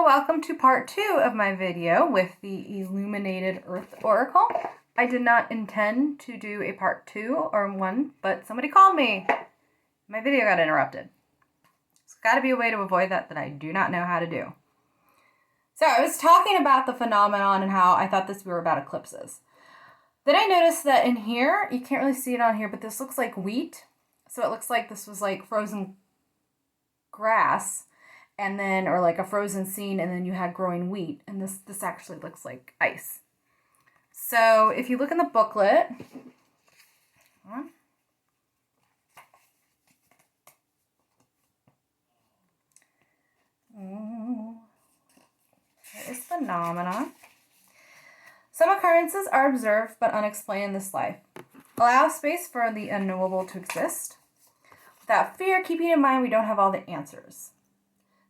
Hello, welcome to part 2 of my video with the Illuminated Earth Oracle. I did not intend to do a part 2 or 1, but somebody called me. My video got interrupted. There's got to be a way to avoid that I do not know how to do. So I was talking about the phenomenon and how I thought this were about eclipses. Then I noticed that in here, you can't really see it on here, but this looks like wheat. So it looks like this was like frozen grass. And then, or like a frozen scene, and then you had growing wheat, and this actually looks like ice. So if you look in the booklet, there is phenomena. Some occurrences are observed but unexplained in this life. Allow space for the unknowable to exist. Without fear, keeping in mind we don't have all the answers.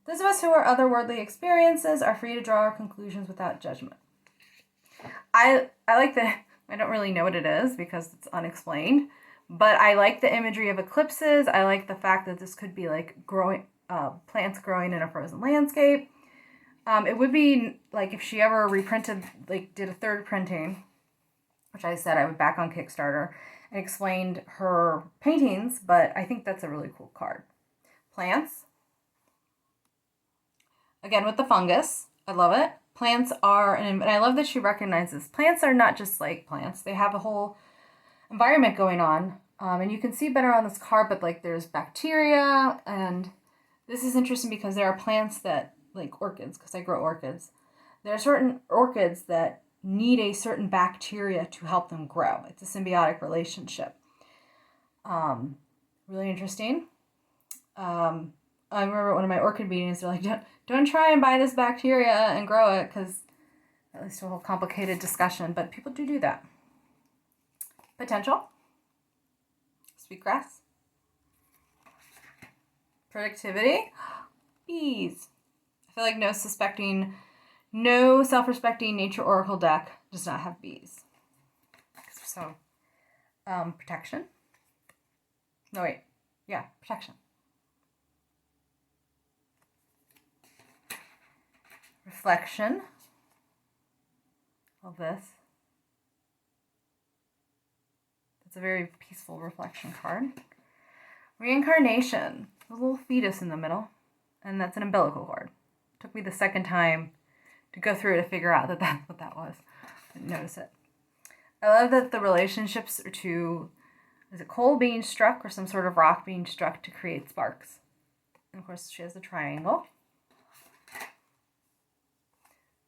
Those of us who are otherworldly experiences are free to draw our conclusions without judgment. I like that. I don't really know what it is because it's unexplained, but I like the imagery of eclipses. I like the fact that this could be like growing, plants growing in a frozen landscape. It would be like if she ever reprinted, like did a third printing, which I said I would back on Kickstarter, and explained her paintings, but I think that's a really cool card. Plants. Again, with the fungus, I love it. Plants are, and I love that she recognizes plants are not just like plants. They have a whole environment going on. And you can see better on this card, but like there's bacteria. And this is interesting because there are plants that, like orchids, because I grow orchids. There are certain orchids that need a certain bacteria to help them grow. It's a symbiotic relationship. Really interesting. I remember at one of my orchid meetings, they're like, don't try and buy this bacteria and grow it, because at least a whole complicated discussion, but people do that. Potential. Sweetgrass. Productivity. Bees. I feel like no self-respecting nature oracle deck does not have bees. So, protection. No, wait. Yeah, protection. Reflection. All this. That's a very peaceful reflection card. Reincarnation. A little fetus in the middle. And that's an umbilical cord. Took me the second time to go through it to figure out that that's what that was. Didn't notice it. I love that the relationships are to, is it coal being struck or some sort of rock being struck to create sparks? And of course she has the triangle.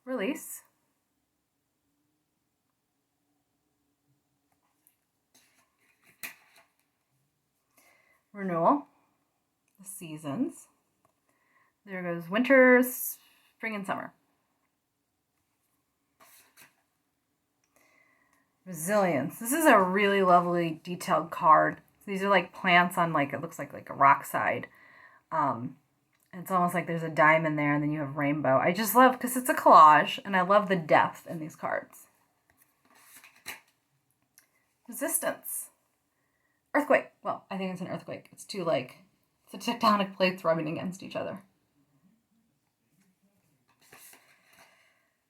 Release. Renewal. The seasons. There goes winter, spring, and summer. Resilience. This is a really lovely detailed card. These are like plants on like, it looks like a rock side. It's almost like there's a diamond there and then you have rainbow. I just love, because it's a collage, and I love the depth in these cards. Resistance. Earthquake. Well, I think it's an earthquake. It's two like, it's the tectonic plates rubbing against each other.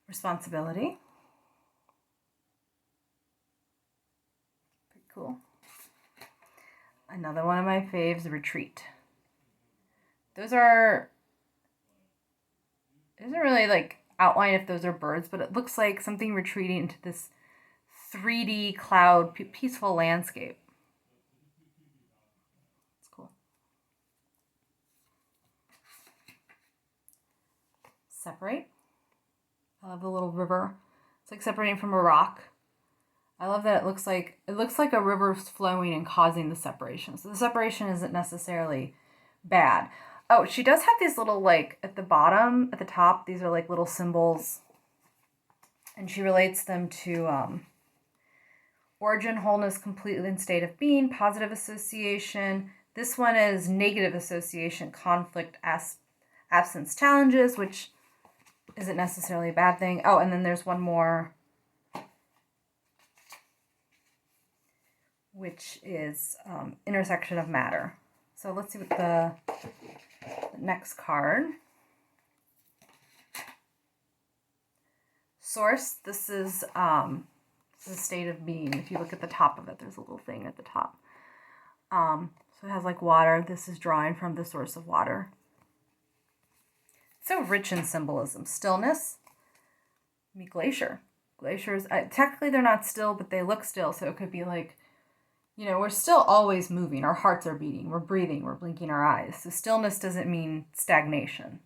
Responsibility. Pretty cool. Another one of my faves, retreat. Those are, it doesn't really like outline if those are birds, but it looks like something retreating into this 3D cloud peaceful landscape. It's cool. Separate. I love the little river. It's like separating from a rock. I love that it looks like a river's flowing and causing the separation. So the separation isn't necessarily bad. Oh, she does have these little, like, at the bottom, at the top, these are like little symbols. And she relates them to origin, wholeness, completely in state of being, positive association. This one is negative association, conflict, absence, challenges, which isn't necessarily a bad thing. Oh, and then there's one more, which is intersection of matter. So let's see what the next card. Source, this is a state of being. If you look at the top of it, there's a little thing at the top. So it has like water. This is drawing from the source of water. It's so rich in symbolism. Stillness, glacier. Glaciers, technically they're not still, but they look still. So it could be like, you know, we're still always moving. Our hearts are beating. We're breathing. We're blinking our eyes. So stillness doesn't mean stagnation.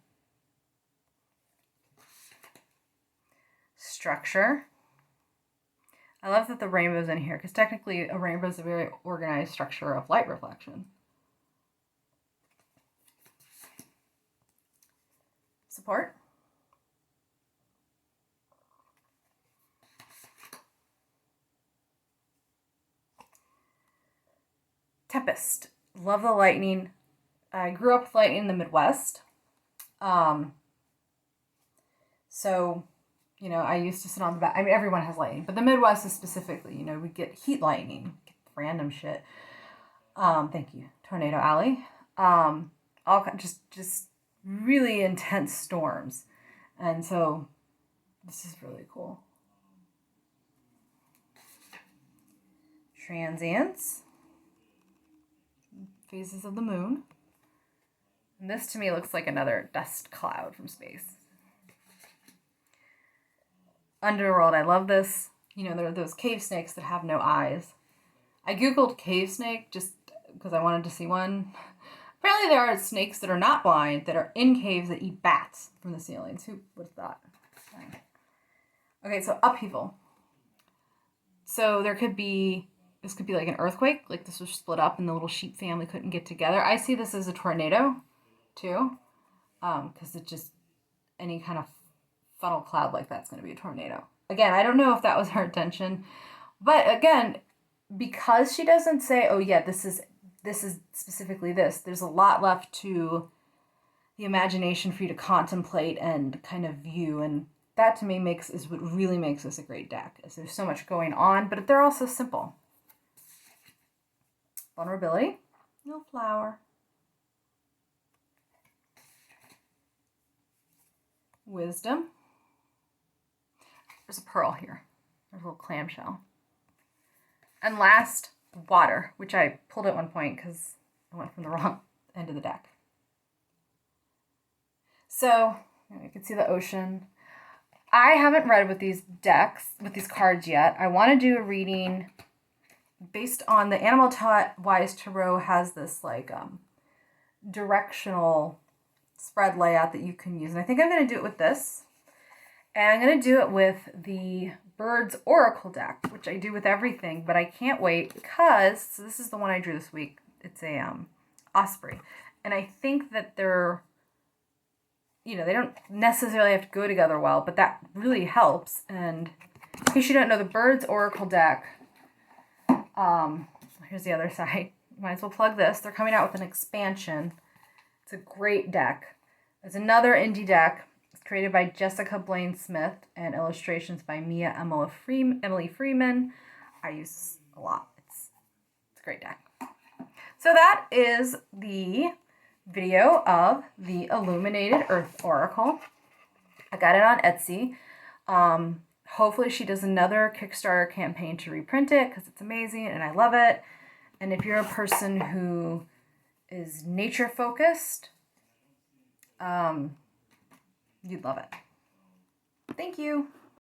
Structure. I love that the rainbow's in here because technically a rainbow is a very organized structure of light reflection. Support. Tempest. Love the lightning. I grew up with lightning in the Midwest. So, you know, I used to sit on the back. I mean, everyone has lightning, but the Midwest is specifically, you know, we get heat lightning, get random shit. Thank you, Tornado Alley. All just really intense storms. And so this is really cool. Transients. Phases of the moon. And this to me looks like another dust cloud from space. Underworld, I love this. You know, there are those cave snakes that have no eyes. I googled cave snake just because I wanted to see one. Apparently there are snakes that are not blind that are in caves that eat bats from the ceilings. Who would have thought? Okay, so upheaval. So this could be like an earthquake, like this was split up and the little sheep family couldn't get together. I see this as a tornado too, because it's just any kind of funnel cloud like that's going to be a tornado. Again, I don't know if that was her intention, but again, because she doesn't say, oh yeah, this is specifically this, there's a lot left to the imagination for you to contemplate and kind of view, and that to me is what really makes this a great deck, is there's so much going on, but they're also simple. Vulnerability, no flower. Wisdom. There's a pearl here. There's a little clamshell. And last, water, which I pulled at one point because I went from the wrong end of the deck. So, you can see the ocean. I haven't read with these cards yet. I want to do a reading based on the Animal Wise Tarot has this like directional spread layout that you can use. And I think I'm going to do it with this. And I'm going to do it with the Birds Oracle deck, which I do with everything, but I can't wait because, so this is the one I drew this week. It's a osprey. And I think that they're, you know, they don't necessarily have to go together well, but that really helps. And in case you don't know, the Birds Oracle deck, here's the other side. Might as well plug this. They're coming out with an expansion. It's a great deck. There's another indie deck. It's created by Jessica Blaine Smith and illustrations by Emily Freeman. I use a lot. It's a great deck. So that is the video of the Illuminated Earth Oracle. I got it on Etsy. Hopefully she does another Kickstarter campaign to reprint it because it's amazing and I love it. And if you're a person who is nature focused, you'd love it. Thank you.